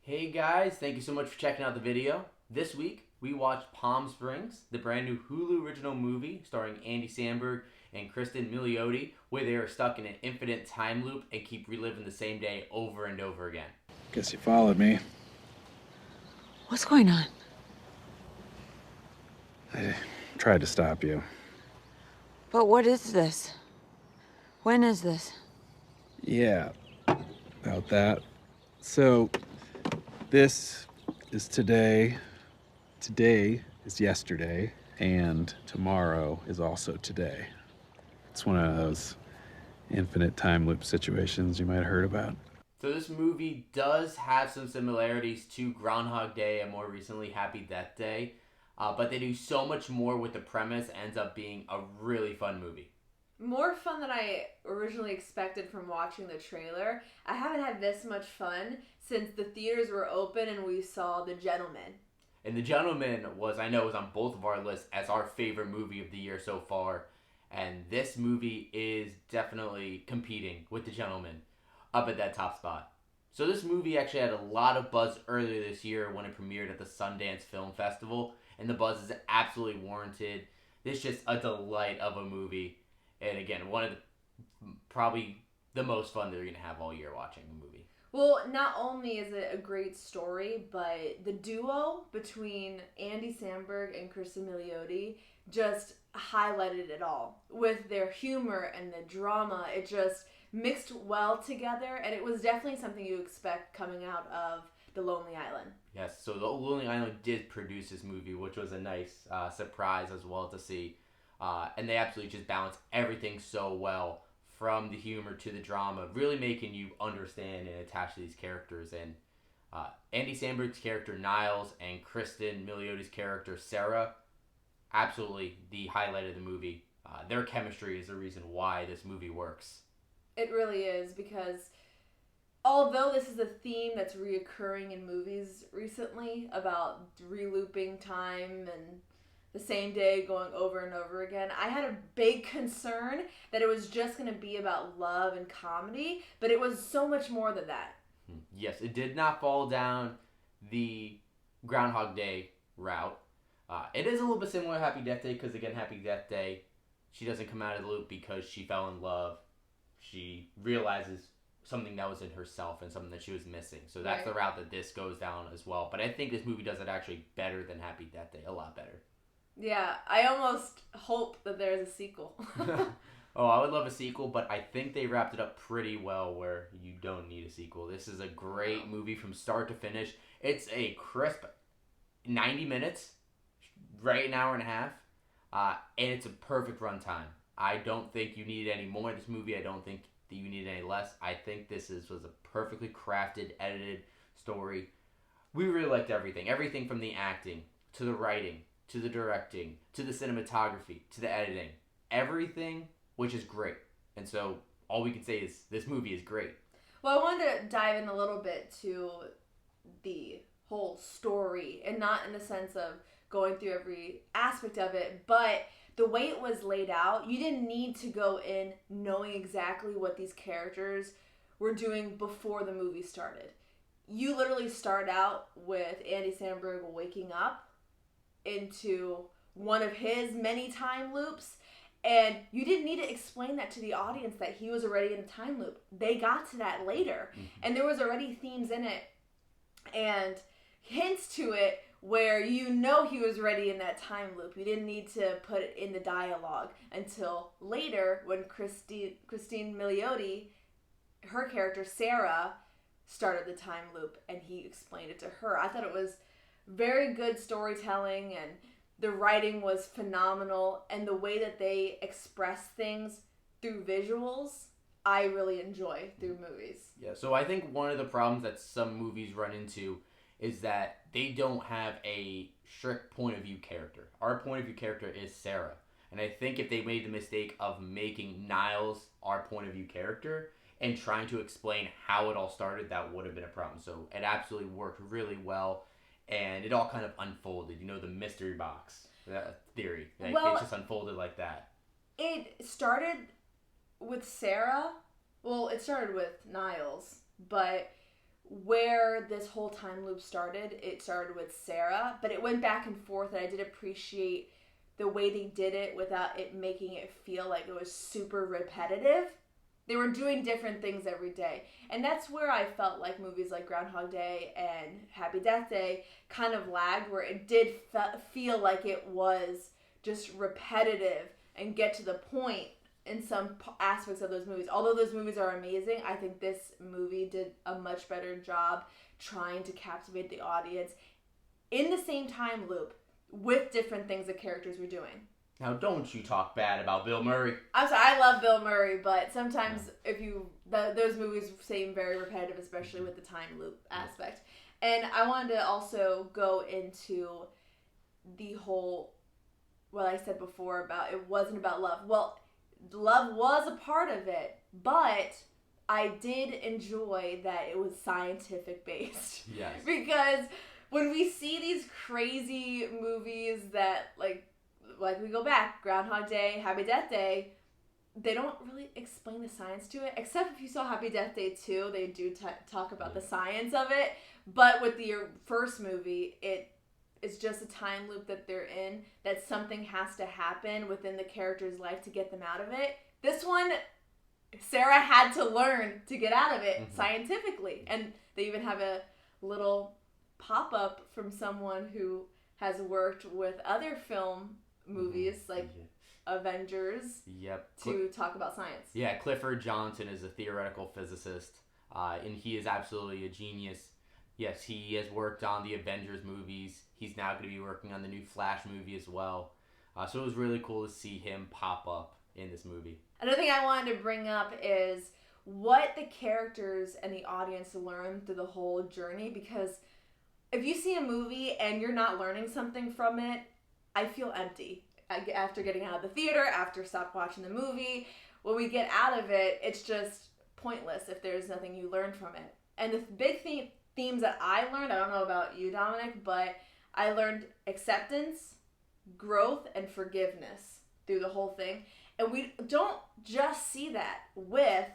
Hey guys, thank you so much for checking out the video. This week, we watched Palm Springs, the brand new Hulu Original Movie starring Andy Samberg and Kristen Milioti, where they are stuck in an infinite time loop and keep reliving the same day over and over again. Guess you followed me. What's going on? I tried to stop you. But what is this? When is this? Yeah, about that. So, this is today. Today is yesterday, and tomorrow is also today. It's one of those infinite time loop situations you might have heard about. So this movie does have some similarities to Groundhog Day and more recently Happy Death Day, but they do so much more with the premise. Ends up being a really fun movie. More fun than I originally expected from watching the trailer. I haven't had this much fun since the theaters were open and we saw The Gentleman. And The Gentleman was on both of our lists as our favorite movie of the year so far. And this movie is definitely competing with The Gentleman up at that top spot. So this movie actually had a lot of buzz earlier this year when it premiered at the Sundance Film Festival. And the buzz is absolutely warranted. This is just a delight of a movie. And again, one of probably the most fun that you're going to have all year watching the movie. Well, not only is it a great story, but the duo between Andy Samberg and Kristen Milioti just highlighted it all. With their humor and the drama, it just mixed well together, and it was definitely something you expect coming out of The Lonely Island. Yes, so The Lonely Island did produce this movie, which was a nice surprise as well to see. And they absolutely just balance everything so well, from the humor to the drama, really making you understand and attach to these characters. And Andy Samberg's character Niles and Kristen Milioti's character Sarah, absolutely the highlight of the movie. Their chemistry is the reason why this movie works. It really is, because although this is a theme that's reoccurring in movies recently about relooping time and the same day going over and over again, I had a big concern that it was just going to be about love and comedy, but it was so much more than that. Yes, it did not fall down the Groundhog Day route. It is a little bit similar to Happy Death Day because, again, Happy Death Day, she doesn't come out of the loop because she fell in love. She realizes something that was in herself and something that she was missing. So that's the route that this goes down as well. But I think this movie does it actually better than Happy Death Day, a lot better. Yeah, I almost hope that there's a sequel. Oh, I would love a sequel, but I think they wrapped it up pretty well where you don't need a sequel. This is a great movie from start to finish. It's a crisp 90 minutes, right an hour and a half, and it's a perfect runtime. I don't think you need any more of this movie. I don't think that you need any less. I think this was a perfectly crafted, edited story. We really liked everything. Everything from the acting, to the writing, to the directing, to the cinematography, to the editing. Everything, which is great. And so all we can say is this movie is great. Well, I wanted to dive in a little bit to the whole story, and not in the sense of going through every aspect of it, but the way it was laid out. You didn't need to go in knowing exactly what these characters were doing before the movie started. You literally start out with Andy Samberg waking up into one of his many time loops, and you didn't need to explain that to the audience that he was already in a time loop. They got to that later, and there was already themes in it and hints to it where you know he was already in that time loop. You didn't need to put it in the dialogue until later when Kristen Milioti, her character Sarah, started the time loop and he explained it to her. I thought it was very good storytelling, and the writing was phenomenal, and the way that they express things through visuals, I really enjoy through movies. Yeah, so I think one of the problems that some movies run into is that they don't have a strict point of view character. Our point of view character is Sarah. And I think if they made the mistake of making Niles our point of view character and trying to explain how it all started, that would have been a problem. So it absolutely worked really well. And it all kind of unfolded, the mystery box theory. It just unfolded like that. It started with Sarah. Well, it started with Niles, but where this whole time loop started, it started with Sarah, but it went back and forth, and I did appreciate the way they did it without it making it feel like it was super repetitive. They were doing different things every day. And that's where I felt like movies like Groundhog Day and Happy Death Day kind of lagged, where it did feel like it was just repetitive and get to the point in some aspects of those movies. Although those movies are amazing, I think this movie did a much better job trying to captivate the audience in the same time loop with different things the characters were doing. Now, don't you talk bad about Bill Murray. I'm sorry, I love Bill Murray, but sometimes those movies seem very repetitive, especially with the time loop aspect. And I wanted to also go into the whole, what I said before about it wasn't about love. Well, love was a part of it, but I did enjoy that it was scientific based. Yes. Because when we see these crazy movies that, like we go back, Groundhog Day, Happy Death Day, they don't really explain the science to it, except if you saw Happy Death Day 2, they do talk about the science of it. But with the first movie, it's just a time loop that they're in, that something has to happen within the character's life to get them out of it. This one, Sarah had to learn to get out of it scientifically. And they even have a little pop-up from someone who has worked with other film movies like Avengers to talk about science. Yeah, Clifford Johnson is a theoretical physicist, and he is absolutely a genius. Yes, he has worked on the Avengers movies. He's now going to be working on the new Flash movie as well. So it was really cool to see him pop up in this movie. Another thing I wanted to bring up is what the characters and the audience learn through the whole journey, because if you see a movie and you're not learning something from it, I feel empty after getting out of the theater, after stop watching the movie. When we get out of it, it's just pointless if there's nothing you learn from it. And the big themes that I learned, I don't know about you, Dominic, but I learned acceptance, growth, and forgiveness through the whole thing. And we don't just see that with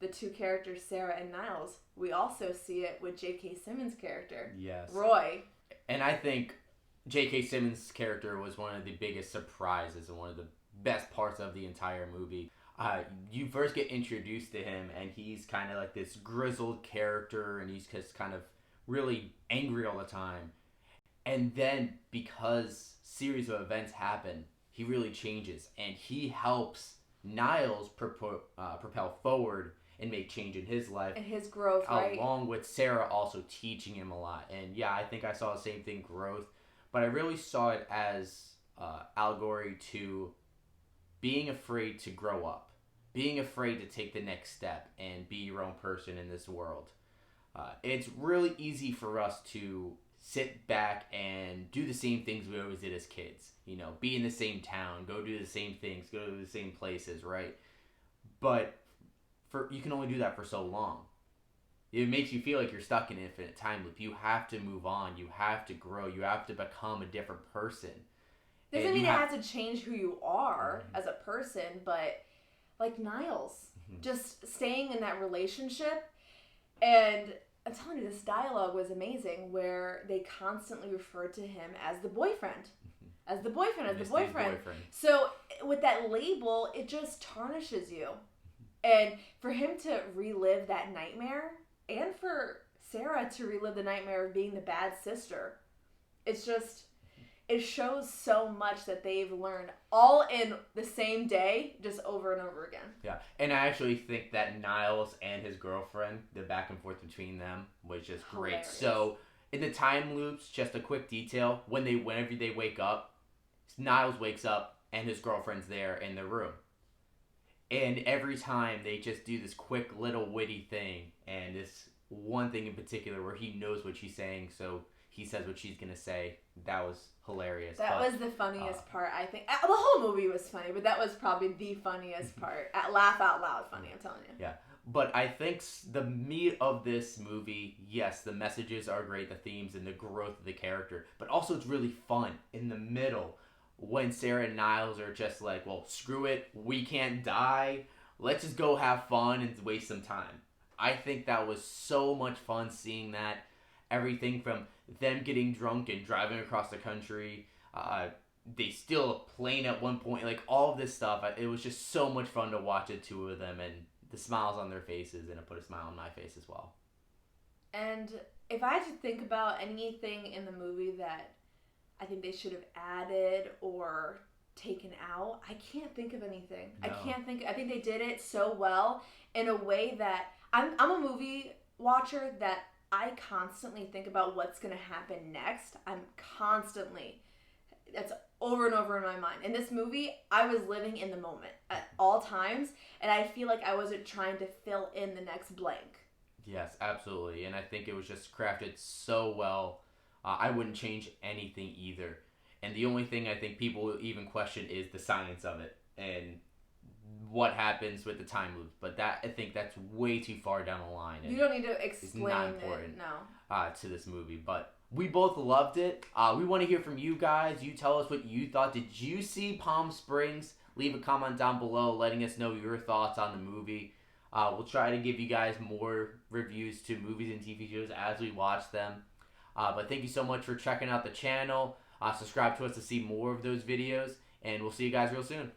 the two characters, Sarah and Niles. We also see it with J.K. Simmons' character, Roy. And I think J.K. Simmons' character was one of the biggest surprises and one of the best parts of the entire movie. You first get introduced to him, and he's kind of like this grizzled character, and he's just kind of really angry all the time. And then, because series of events happen, he really changes, and he helps Niles propel forward and make change in his life. And his growth, right? Along with Sarah also teaching him a lot. And yeah, I think I saw the same thing, growth. But I really saw it as allegory to being afraid to grow up. Being afraid to take the next step and be your own person in this world. It's really easy for us to sit back and do the same things we always did as kids. You know, be in the same town, go do the same things, go to the same places, right? But you can only do that for so long. It makes you feel like you're stuck in an infinite time loop. You have to move on. You have to grow. You have to become a different person. Doesn't mean it has to change who you are as a person, but like Niles, just staying in that relationship. And I'm telling you, this dialogue was amazing where they constantly referred to him as the boyfriend. As the boyfriend. So with that label, it just tarnishes you. And for him to relive that nightmare, and for Sarah to relive the nightmare of being the bad sister, it shows so much that they've learned all in the same day, just over and over again. Yeah, and I actually think that Niles and his girlfriend, the back and forth between them, was just great. Hilarious. So in the time loops, just a quick detail, whenever they wake up, Niles wakes up and his girlfriend's there in the room. And every time they just do this quick little witty thing, and this one thing in particular where he knows what she's saying, so he says what she's going to say. That was hilarious. That was the funniest part, I think. The whole movie was funny, but that was probably the funniest part. Laugh out loud funny, I'm telling you. Yeah. But I think the meat of this movie, yes, the messages are great, the themes and the growth of the character, but also it's really fun in the middle when Sarah and Niles are just like, well, screw it, we can't die, let's just go have fun and waste some time. I think that was so much fun seeing that. Everything from them getting drunk and driving across the country. They steal a plane at one point. Like, all of this stuff. It was just so much fun to watch the two of them and the smiles on their faces, and it put a smile on my face as well. And if I had to think about anything in the movie that I think they should have added or taken out, I can't think of anything. No. I think they did it so well in a way that I'm a movie watcher that I constantly think about what's going to happen next. That's over and over in my mind. In this movie, I was living in the moment at all times, and I feel like I wasn't trying to fill in the next blank. Yes, absolutely. And I think it was just crafted so well. I wouldn't change anything either. And the only thing I think people will even question is the science of it and what happens with the time loops. But I think that's way too far down the line. You don't need to explain not important, it. No. To this movie. But we both loved it. We want to hear from you guys. You tell us what you thought. Did you see Palm Springs? Leave a comment down below letting us know your thoughts on the movie. We'll try to give you guys more reviews to movies and TV shows as we watch them. But thank you so much for checking out the channel. Subscribe to us to see more of those videos. And we'll see you guys real soon.